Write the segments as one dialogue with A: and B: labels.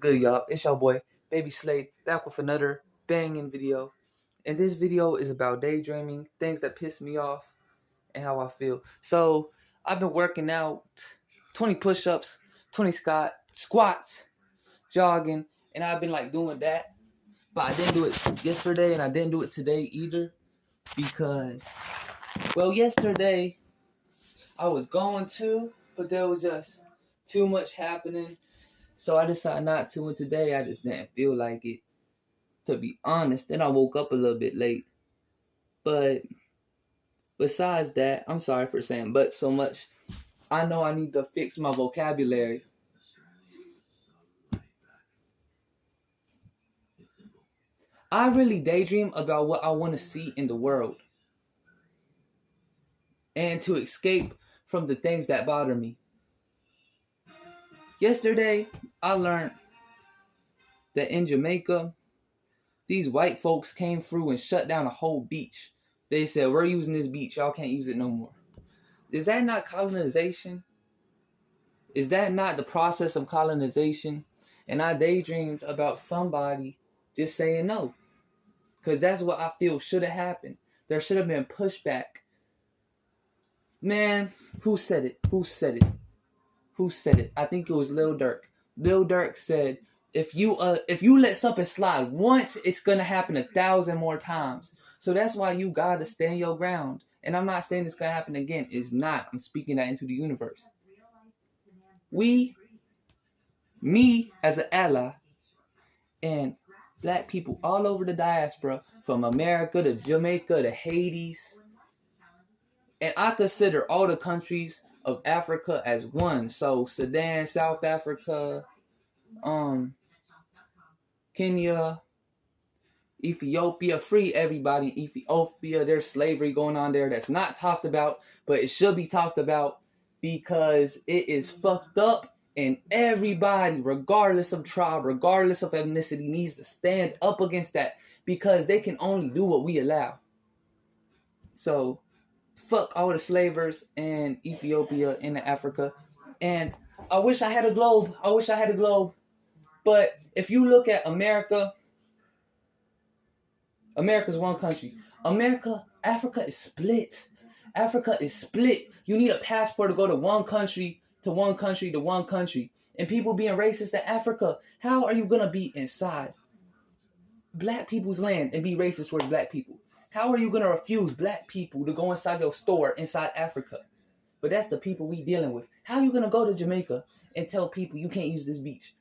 A: Good, y'all? It's your boy, Baby Slade, back with another banging video. And this video is about daydreaming, things that piss me off, and how I feel. So, I've been working out 20 push-ups, 20 squats, jogging, and I've been like doing that. But I didn't do it yesterday, and I didn't do it today either. Because, well, yesterday, I was going to, but there was just too much happening. So I decided not to, and today I just didn't feel like it, to be honest. Then I woke up a little bit late. But besides that, I'm sorry for saying but so much. I know I need to fix my vocabulary. I really daydream about what I want to see in the world. And to escape from the things that bother me. Yesterday, I learned that in Jamaica, these white folks came through and shut down a whole beach. They said, we're using this beach. Y'all can't use it no more. Is that not colonization? Is that not the process of colonization? And I daydreamed about somebody just saying no. Because that's what I feel should have happened. There should have been pushback. Man, who said it? Who said it? Who said it? I think it was Lil Durk. Lil Durk said, if you let something slide once, it's gonna happen 1,000 more times. So that's why you gotta stand your ground. And I'm not saying it's gonna happen again. It's not. I'm speaking that into the universe. Me as an ally, and black people all over the diaspora, from America to Jamaica to Hades, and I consider all the countries of Africa as one. So Sudan, South Africa, Kenya, Ethiopia, free everybody in Ethiopia. There's slavery going on there that's not talked about, but it should be talked about because it is fucked up, and everybody, regardless of tribe, regardless of ethnicity, needs to stand up against that because they can only do what we allow. So, fuck all the slavers in Ethiopia and Africa. And I wish I had a globe. But if you look at America, America's one country. Africa is split. Africa is split. You need a passport to go to one country, to one country, to one country. And people being racist in Africa. How are you going to be inside black people's land and be racist towards black people? How are you going to refuse black people to go inside your store inside Africa? But that's the people we dealing with. How are you going to go to Jamaica and tell people you can't use this beach?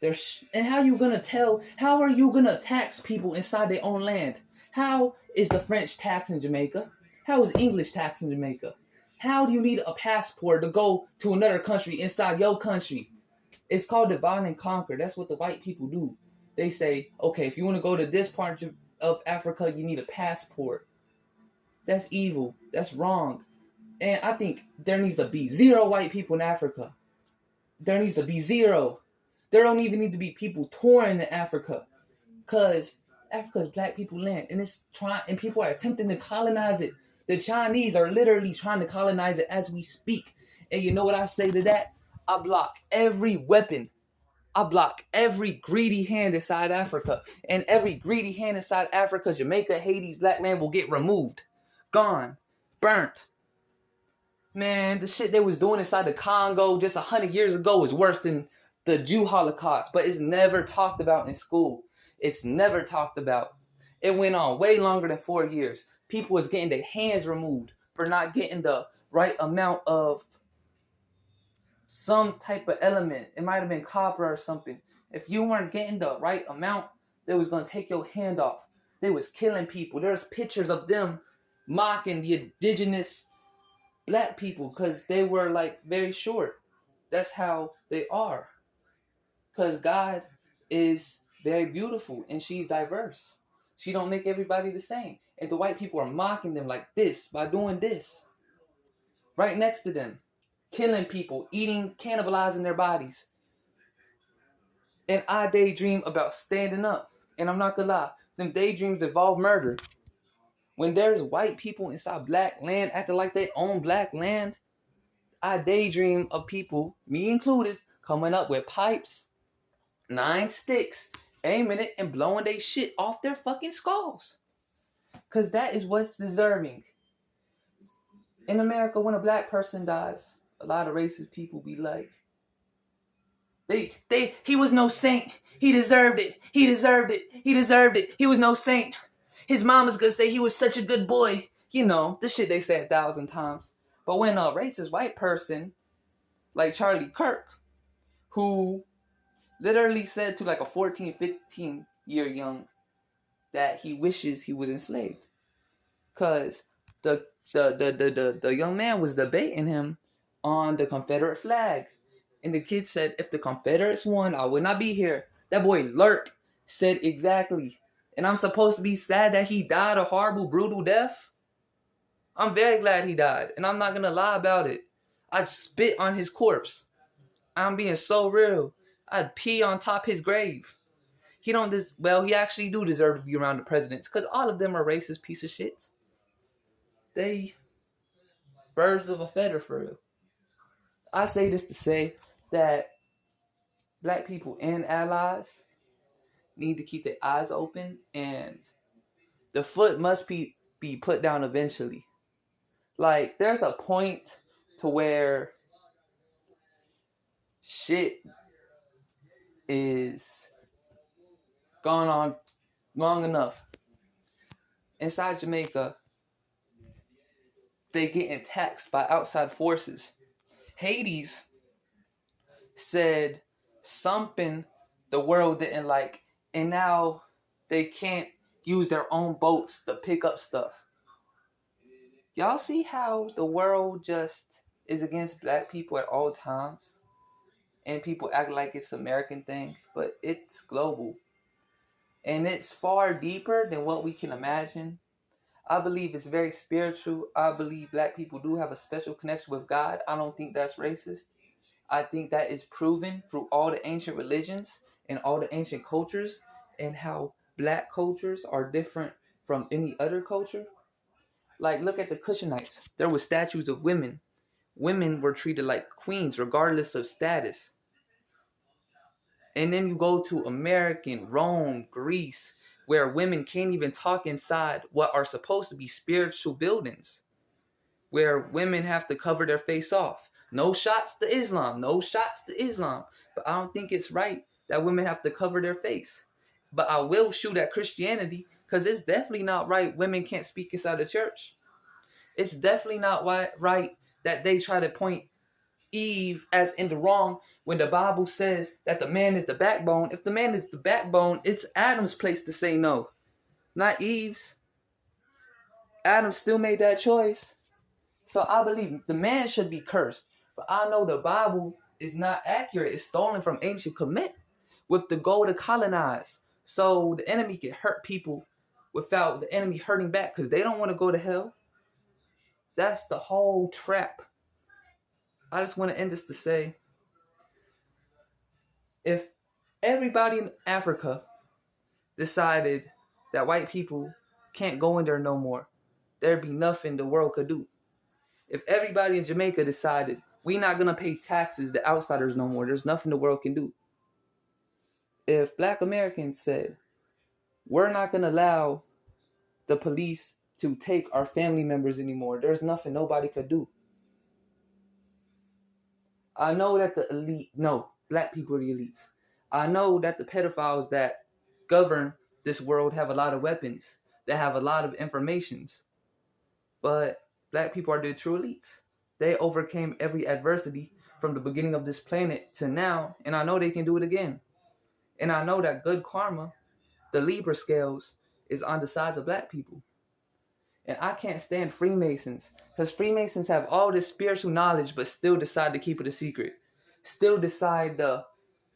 A: And how are you going to tax people inside their own land? How is the French tax in Jamaica? How is English tax in Jamaica? How do you need a passport to go to another country inside your country? It's called divide and conquer. That's what the white people do. They say, okay, if you want to go to this part of Africa, you need a passport. That's evil. That's wrong. And I think there needs to be 0 white people in Africa. There needs to be 0. There don't even need to be people touring in Africa, because Africa is black people land, and people are attempting to colonize it. The Chinese are literally trying to colonize it as we speak. And you know what I say to that? I block every weapon. I block every greedy hand inside Africa. And every greedy hand inside Africa, Jamaica, Hades, black land will get removed. Gone. Burnt. Man, the shit they was doing inside the Congo just 100 years ago was worse than the Jew Holocaust, but it's never talked about in school. It's never talked about. It went on way longer than 4 years. People was getting their hands removed for not getting the right amount of some type of element. It might have been copper or something. If you weren't getting the right amount, they was going to take your hand off. They was killing people. There's pictures of them mocking the indigenous black people because they were like very short. That's how they are. Because God is very beautiful and she's diverse. She don't make everybody the same. And the white people are mocking them like this by doing this. Right next to them. Killing people, cannibalizing their bodies. And I daydream about standing up. And I'm not gonna lie, them daydreams involve murder. When there's white people inside black land acting like they own black land, I daydream of people, me included, coming up with pipes, 9 sticks, aiming it and blowing they shit off their fucking skulls. Because that is what's deserving. In America, when a black person dies, a lot of racist people be like, he was no saint. He deserved it. He deserved it. He deserved it. He was no saint. His mama's gonna say he was such a good boy. You know, the shit they say 1,000 times. But when a racist white person, like Charlie Kirk, who literally said to like a 14, 15 year young that he wishes he was enslaved. Cause the young man was debating him on the Confederate flag. And the kid said, if the Confederates won, I would not be here. That boy Lurk said exactly. And I'm supposed to be sad that he died a horrible, brutal death? I'm very glad he died. And I'm not going to lie about it. I'd spit on his corpse. I'm being so real. I'd pee on top his grave. He actually do deserve to be around the presidents. Because all of them are racist piece of shits. They birds of a feather for real. I say this to say that black people and allies need to keep their eyes open, and the foot must be put down eventually. Like, there's a point to where shit is gone on long enough. Inside Jamaica, they getting taxed by outside forces. Hades said something the world didn't like, and now they can't use their own boats to pick up stuff. Y'all see how the world just is against black people at all times? And people act like it's an American thing, but it's global. And it's far deeper than what we can imagine. I believe it's very spiritual. I believe black people do have a special connection with God. I don't think that's racist. I think that is proven through all the ancient religions and all the ancient cultures, and how black cultures are different from any other culture. Like, look at the Cushonites. There were statues of women. Women were treated like queens regardless of status. And then you go to American, Rome, Greece, where women can't even talk inside what are supposed to be spiritual buildings, where women have to cover their face off. No shots to Islam. No shots to Islam. But I don't think it's right that women have to cover their face. But I will shoot at Christianity, because it's definitely not right women can't speak inside the church. It's definitely not right that they try to point Eve as in the wrong when the Bible says that the man is the backbone. If the man is the backbone, it's Adam's place to say no, not Eve's. Adam still made that choice. So I believe the man should be cursed. But I know the Bible is not accurate. It's stolen from ancient Kemet with the goal to colonize. So the enemy can hurt people without the enemy hurting back, because they don't want to go to hell. That's the whole trap. I just want to end this to say, if everybody in Africa decided that white people can't go in there no more, there'd be nothing the world could do. If everybody in Jamaica decided we're not going to pay taxes to outsiders no more, there's nothing the world can do. If black Americans said we're not going to allow the police to take our family members anymore, there's nothing nobody could do. I know that the elite, no, black people are the elites. I know that the pedophiles that govern this world have a lot of weapons, that have a lot of informations. But black people are the true elites. They overcame every adversity from the beginning of this planet to now, and I know they can do it again. And I know that good karma, the Libra scales, is on the sides of black people. And I can't stand Freemasons, because Freemasons have all this spiritual knowledge but still decide to keep it a secret. Still decide to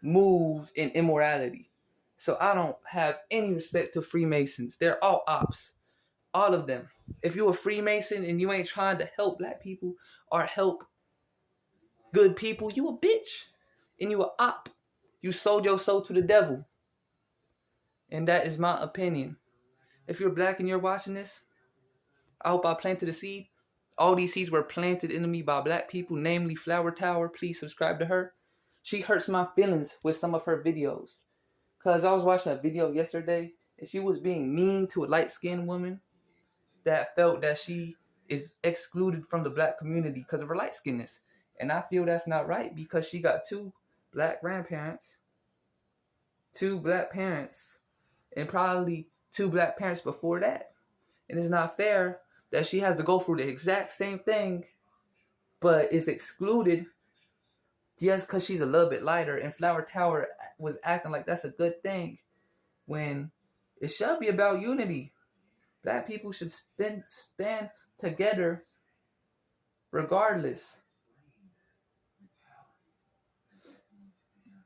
A: move in immorality. So I don't have any respect to Freemasons. They're all ops. All of them. If you're a Freemason and you ain't trying to help black people or help good people, you a bitch. And you a op. You sold your soul to the devil. And that is my opinion. If you're black and you're watching this, I hope I planted a seed. All these seeds were planted into me by black people, namely Flower Tower. Please subscribe to her. She hurts my feelings with some of her videos. Cause I was watching a video yesterday and she was being mean to a light-skinned woman that felt that she is excluded from the black community because of her light skinness. And I feel that's not right because she got two black grandparents, two black parents, and probably two black parents before that. And it's not fair that she has to go through the exact same thing but is excluded just because she's a little bit lighter. And Flower Tower was acting like that's a good thing when it should be about unity. Black people should stand together regardless.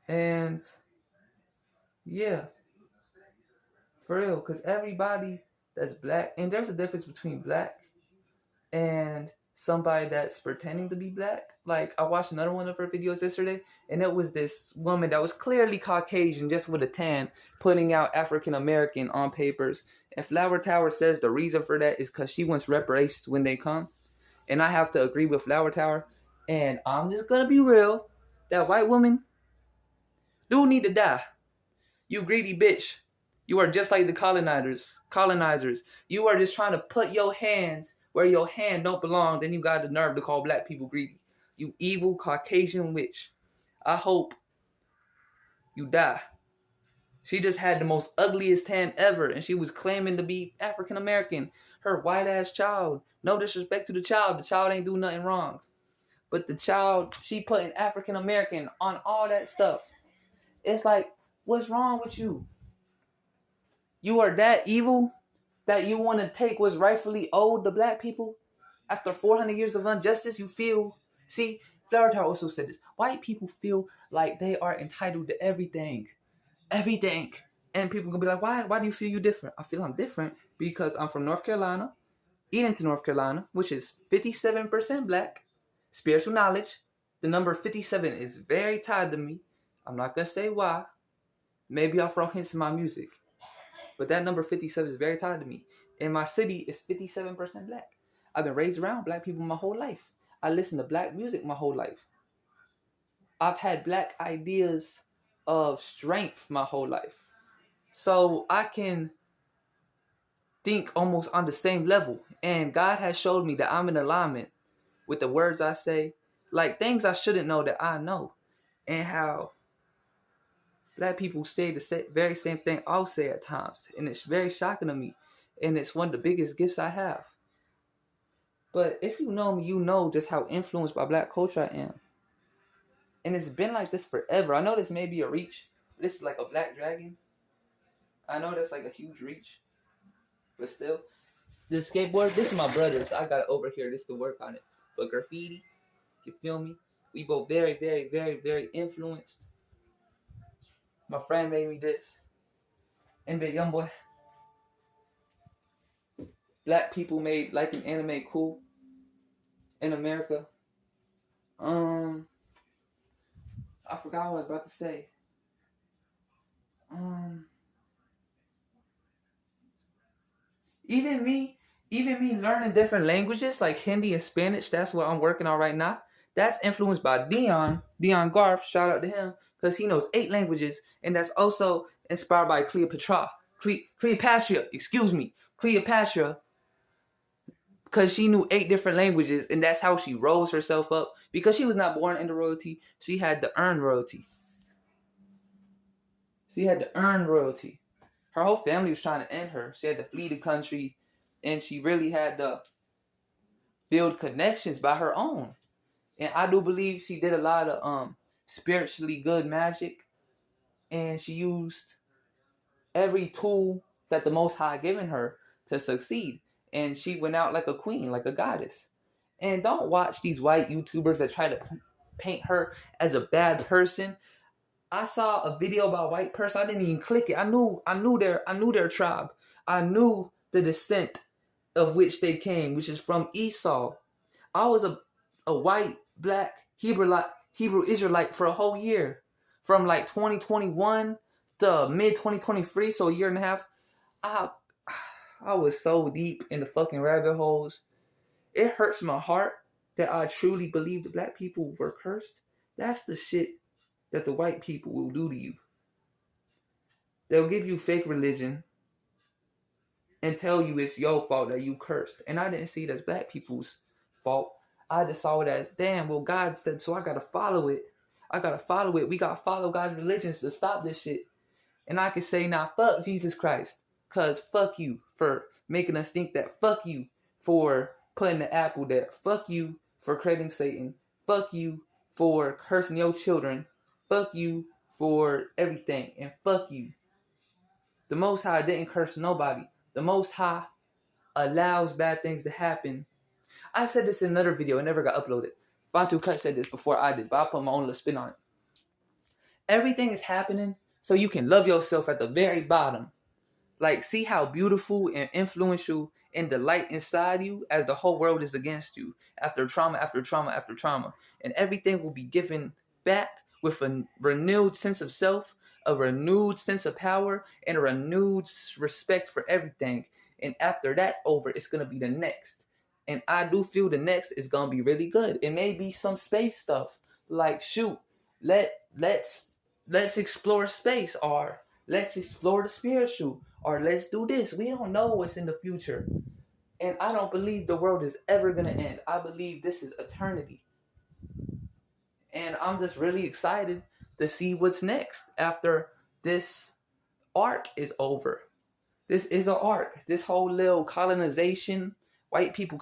A: And yeah, for real, because everybody that's black, and there's a difference between black and somebody that's pretending to be black. Like, I watched another one of her videos yesterday, and it was this woman that was clearly Caucasian, just with a tan, putting out African American on papers. And Flower Tower says the reason for that is because she wants reparations when they come. And I have to agree with Flower Tower. And I'm just gonna be real. That white woman do need to die. You greedy bitch. You are just like the colonizers. You are just trying to put your hands where your hand don't belong. Then you got the nerve to call black people greedy. You evil Caucasian witch. I hope you die. She just had the most ugliest tan ever, and she was claiming to be African American. Her white ass child. No disrespect to the child. The child ain't do nothing wrong. But the child, she putting African American on all that stuff. It's like, what's wrong with you? You are that evil that you want to take what's rightfully owed to black people? After 400 years of injustice, you feel... See, Flower Tower also said this. White people feel like they are entitled to everything. Everything. And people gonna be like, why do you feel you different? I feel I'm different because I'm from North Carolina, Edenton, North Carolina, which is 57% black. Spiritual knowledge. The number 57 is very tied to me. I'm not gonna say why. Maybe I'll throw hints in my music. But that number 57 is very tied to me. And my city is 57% black. I've been raised around black people my whole life. I listen to black music my whole life. I've had black ideas of strength my whole life. So I can think almost on the same level. And God has showed me that I'm in alignment with the words I say. Like things I shouldn't know that I know. And how black people say the very same thing I'll say at times. And it's very shocking to me. And it's one of the biggest gifts I have. But if you know me, you know just how influenced by black culture I am. And it's been like this forever. I know this may be a reach. This is like a black dragon. I know that's like a huge reach. But still. The skateboard, this is my brother's. I got it over here just to work on it. But graffiti, you feel me? We both very, very, very, very influenced. My friend made me this. And big young boy. Black people made like an anime cool in America. I forgot what I was about to say. Even me learning different languages like Hindi and Spanish, that's what I'm working on right now. That's influenced by Dion Garth, shout out to him, because he knows 8 languages, and that's also inspired by Cleopatra, because she knew 8 different languages, and that's how she rose herself up. Because she was not born into royalty, she had to earn royalty. Her whole family was trying to end her. She had to flee the country, and she really had to build connections by her own. And I do believe she did a lot of spiritually good magic, and she used every tool that the Most High given her to succeed. And she went out like a queen, like a goddess. And don't watch these white YouTubers that try to paint her as a bad person. I saw a video about a white person. I didn't even click it. I knew their tribe. I knew the descent of which they came, which is from Esau. I was a white, black, Hebrew Israelite for a whole year. From like 2021 to mid 2023, so a year and a half. I was so deep in the fucking rabbit holes. It hurts my heart that I truly believe the black people were cursed. That's the shit that the white people will do to you. They'll give you fake religion and tell you it's your fault that you cursed. And I didn't see it as black people's fault. I just saw it as, damn, well, God said, so I gotta follow it. I gotta follow it. We gotta follow God's religions to stop this shit. And I can say, nah, fuck Jesus Christ. Cause fuck you for making us think that. Fuck you for putting the apple there. Fuck you for creating Satan. Fuck you for cursing your children. Fuck you for everything. And fuck you. The Most High didn't curse nobody. The Most High allows bad things to happen. I said this in another video. It never got uploaded. Fontu Cut said this before I did, but I put my own little spin on it. Everything is happening so you can love yourself at the very bottom. Like, see how beautiful and influential and the light inside you as the whole world is against you. After trauma, after trauma, after trauma. And everything will be given back with a renewed sense of self, a renewed sense of power, and a renewed respect for everything. And after that's over, it's going to be the next. And I do feel the next is going to be really good. It may be some space stuff. Like, shoot, let's explore space, or let's explore the spiritual, or let's do this. We don't know what's in the future. And I don't believe the world is ever going to end. I believe this is eternity. And I'm just really excited to see what's next after this arc is over. This is an arc. This whole little colonization, white people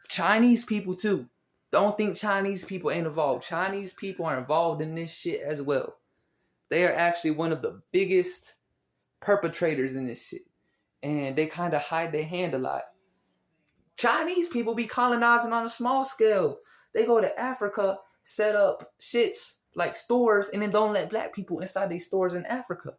A: Chinese people too. Don't think Chinese people ain't involved. Chinese people are involved in this shit as well. They are actually one of the biggest perpetrators in this shit. And they kind of hide their hand a lot. Chinese people be colonizing on a small scale. They go to Africa, set up shits like stores, and then don't let black people inside these stores in Africa.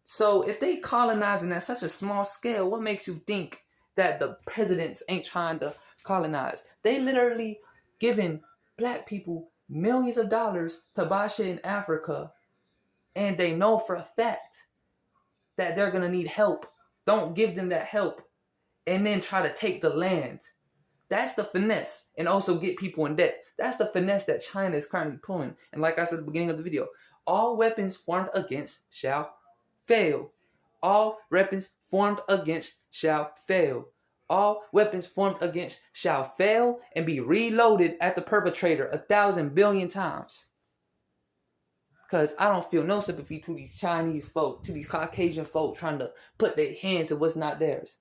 A: So if they colonizing at such a small scale, what makes you think that the presidents ain't trying to colonize? They literally giving black people millions of dollars to buy shit in Africa, and they know for a fact that they're gonna need help. Don't give them that help and then try to take the land. That's the finesse. And also get people in debt. That's the finesse that China is currently pulling. And like I said at the beginning of the video, all weapons formed against shall fail. All weapons formed against shall fail. All weapons formed against shall fail and be reloaded at the perpetrator 1,000 billion times. Because I don't feel no sympathy to these Chinese folk, to these Caucasian folk trying to put their hands in what's not theirs.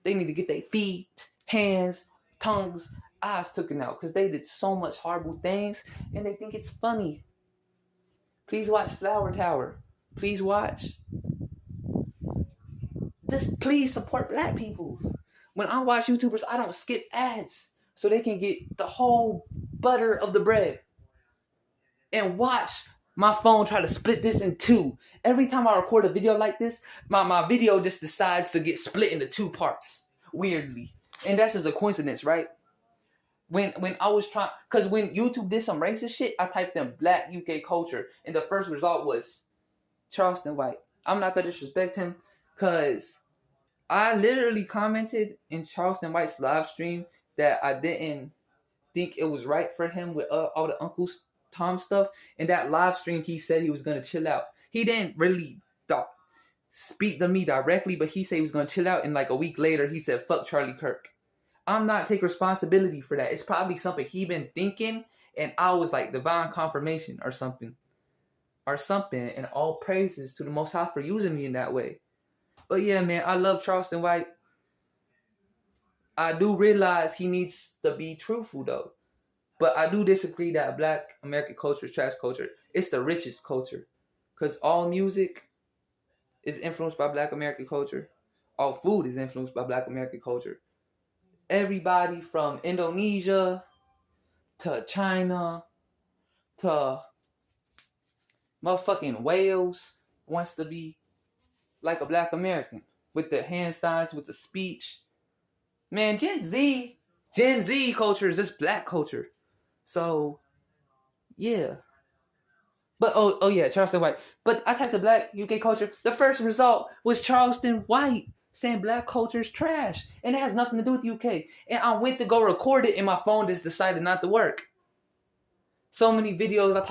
A: They need to get their feet, hands, tongues, eyes taken out. Because they did so much horrible things and they think it's funny. Please watch Flower Tower. Please watch. Please support black people. When I watch YouTubers, I don't skip ads. So they can get the whole butter of the bread. And watch my phone try to split this in two. Every time I record a video like this, my video just decides to get split into two parts. Weirdly. And that's just a coincidence, right? When I was trying... Because when YouTube did some racist shit, I typed in black UK culture. And the first result was Charleston White. I'm not going to disrespect him. Because I literally commented in Charleston White's live stream that I didn't think it was right for him with all the Uncle Tom stuff. In that live stream, he said he was going to chill out. He didn't really speak to me directly, but he said he was going to chill out. And like a week later, he said, fuck Charlie Kirk. I'm not taking responsibility for that. It's probably something he been thinking. And I was like divine confirmation or something. And all praises to the Most High for using me in that way. But yeah, man, I love Charleston White. I do realize he needs to be truthful, though. But I do disagree that black American culture is trash culture. It's the richest culture. Because all music is influenced by black American culture. All food is influenced by black American culture. Everybody from Indonesia to China to motherfucking Wales wants to be like a black American. With the hand signs, with the speech. Man, Gen Z culture is just black culture. So, yeah. But, oh yeah, Charleston White. But I typed the black UK culture. The first result was Charleston White saying black culture is trash. And it has nothing to do with the UK. And I went to go record it and my phone just decided not to work. So many videos I talked